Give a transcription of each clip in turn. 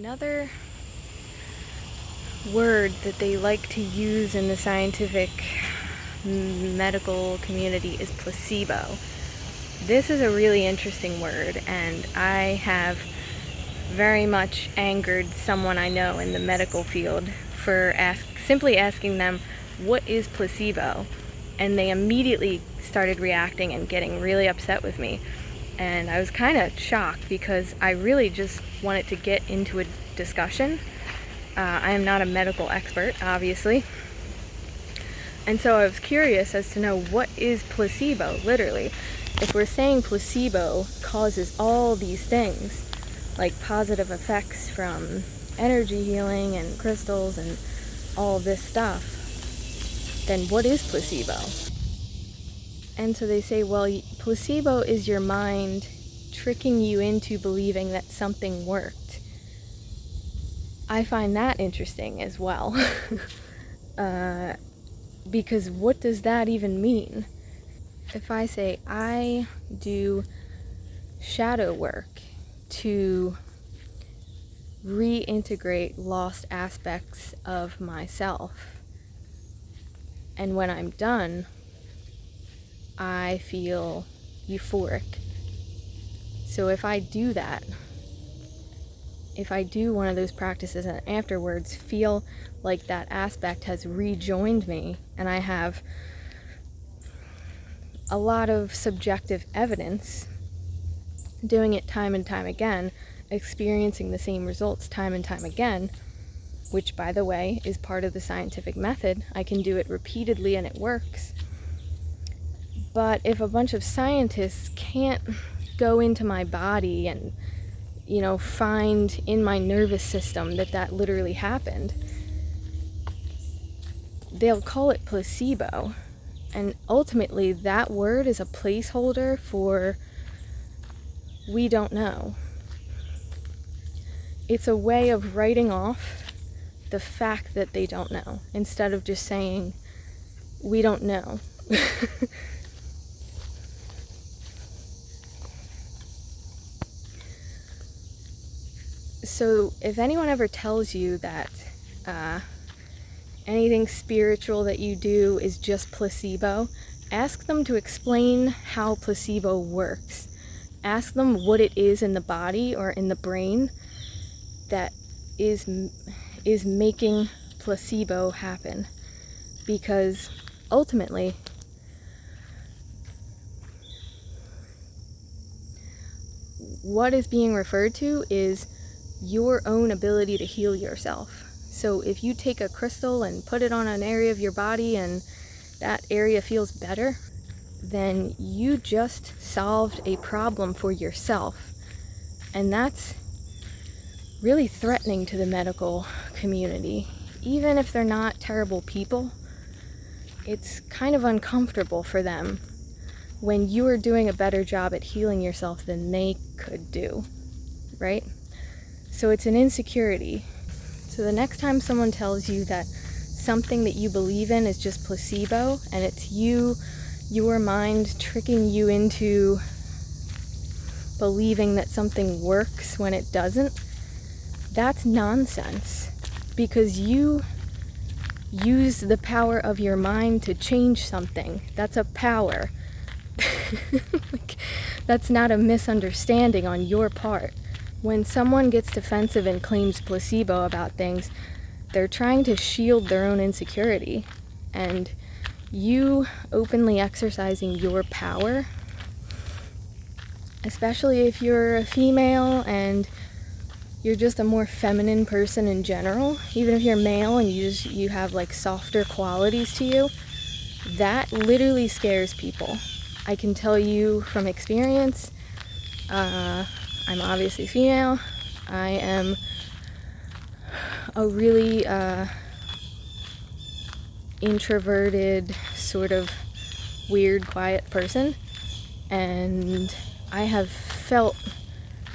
Another word that they like to use in the scientific medical community is placebo. This is a really interesting word, and I have very much angered someone I know in the medical field for simply asking them, what is placebo? And they immediately started reacting and getting really upset with me. And I was kind of shocked because I really just wanted to get into a discussion. I am not a medical expert, obviously. And so I was curious as to know, what is placebo, literally? If we're saying placebo causes all these things, like positive effects from energy healing and crystals and all this stuff, then what is placebo? And so they say, well, placebo is your mind tricking you into believing that something worked. I find that interesting as well. Because what does that even mean? If I say I do shadow work to reintegrate lost aspects of myself, and when I'm done, I feel euphoric. So if I do that, if I do one of those practices and afterwards feel like that aspect has rejoined me, and I have a lot of subjective evidence doing it time and time again, experiencing the same results time and time again, which, by the way, is part of the scientific method. I can do it repeatedly and it works. But if a bunch of scientists can't go into my body and, find in my nervous system that literally happened, they'll call it placebo. And ultimately, that word is a placeholder for we don't know. It's a way of writing off the fact that they don't know, instead of just saying, we don't know. So if anyone ever tells you that anything spiritual that you do is just placebo, ask them to explain how placebo works. Ask them what it is in the body or in the brain that is making placebo happen. Because ultimately, what is being referred to is your own ability to heal yourself. So if you take a crystal and put it on an area of your body and that area feels better, then you just solved a problem for yourself. And that's really threatening to the medical community. Even if they're not terrible people, it's kind of uncomfortable for them when you are doing a better job at healing yourself than they could do, right? So it's an insecurity. So the next time someone tells you that something that you believe in is just placebo, and it's your mind tricking you into believing that something works when it doesn't, that's nonsense. Because you use the power of your mind to change something. That's a power. That's not a misunderstanding on your part. When someone gets defensive and claims placebo about things, they're trying to shield their own insecurity. And you openly exercising your power, especially if you're a female and you're just a more feminine person in general, even if you're male and you have like softer qualities to you, that literally scares people. I can tell you from experience, I'm obviously female. I am a really introverted, sort of weird, quiet person, and I have felt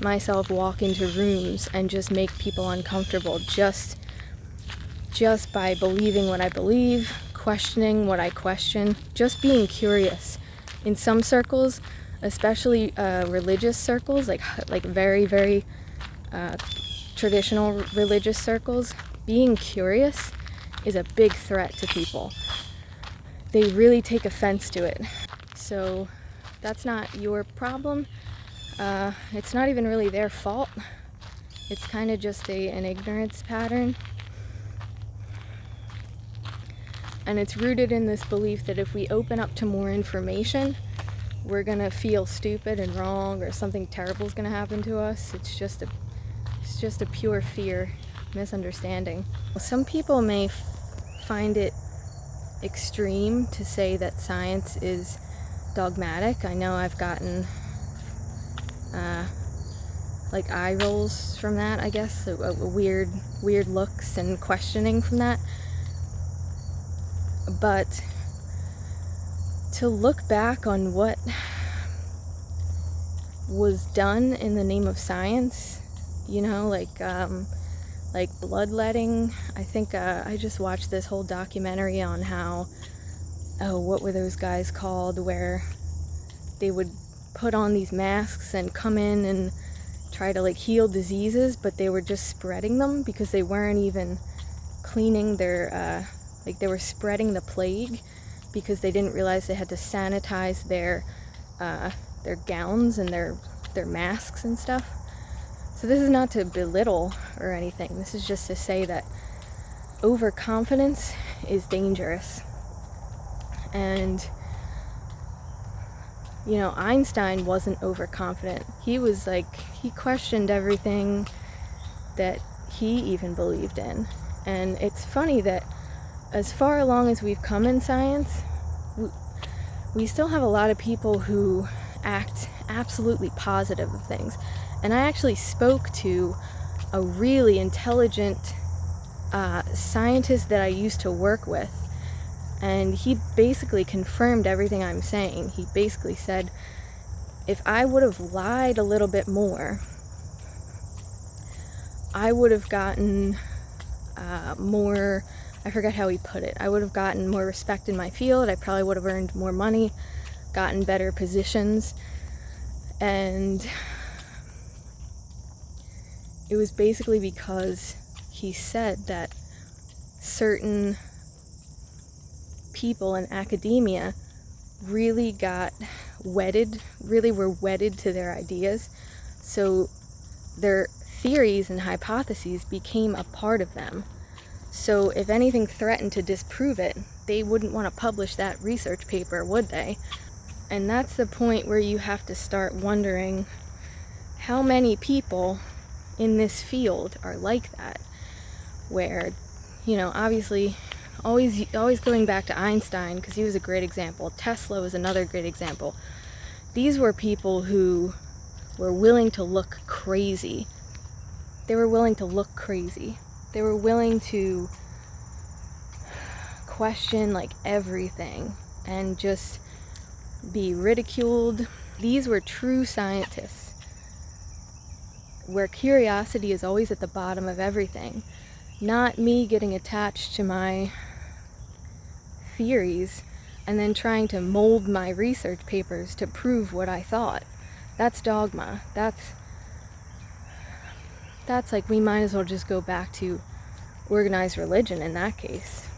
myself walk into rooms and just make people uncomfortable just by believing what I believe, questioning what I question, just being curious. In some circles, especially religious circles, like very, very traditional religious circles, being curious is a big threat to people. They really take offense to it. So that's not your problem. It's not even really their fault. It's kind of just an ignorance pattern. And it's rooted in this belief that if we open up to more information, we're gonna feel stupid and wrong, or something terrible is gonna happen to us. It's just a pure fear, misunderstanding. Some people may find it extreme to say that science is dogmatic. I know I've gotten like eye rolls from that, I guess, weird looks and questioning from that. But to look back on what was done in the name of science, you know, like bloodletting. I think I just watched this whole documentary on how, what were those guys called, where they would put on these masks and come in and try to like heal diseases, but they were just spreading them because they weren't even cleaning their they were spreading the plague because they didn't realize they had to sanitize their gowns and their masks and stuff. So this is not to belittle or anything. This is just to say that overconfidence is dangerous. And you know, Einstein wasn't overconfident. He was like, he questioned everything that he even believed in. And it's funny that as far along as we've come in science, we still have a lot of people who act absolutely positive of things. And I actually spoke to a really intelligent scientist that I used to work with, and he basically confirmed everything I'm saying. He basically said, if I would have lied a little bit more, I would have gotten more, I forget how he put it, I would have gotten more respect in my field, I probably would have earned more money, gotten better positions. And it was basically because he said that certain people in academia really were wedded to their ideas. So their theories and hypotheses became a part of them. So if anything threatened to disprove it, they wouldn't want to publish that research paper, would they? And that's the point where you have to start wondering how many people in this field are like that, where, you know, obviously always going back to Einstein, because he was a great example. Tesla was another great example. These were people who were willing to look crazy. They were willing to look crazy. They were willing to question like everything and just be ridiculed. These were true scientists, where curiosity is always at the bottom of everything. Not me getting attached to my theories and then trying to mold my research papers to prove what I thought. That's dogma. That's like, we might as well just go back to organized religion in that case.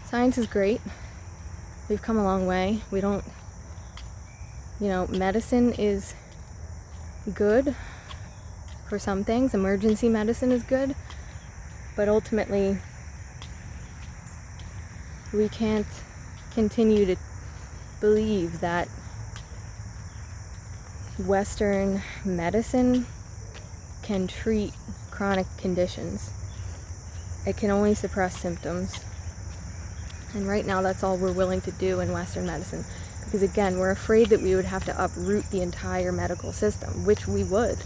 Science is great. We've come a long way. We don't, you know, medicine is good for some things. Emergency medicine is good. But ultimately, we can't continue to believe that Western medicine can treat chronic conditions. It can only suppress symptoms. And right now that's all we're willing to do in Western medicine. Because again, we're afraid that we would have to uproot the entire medical system, which we would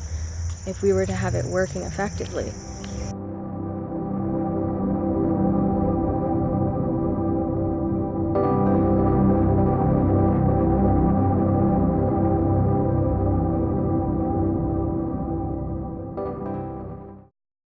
if we were to have it working effectively.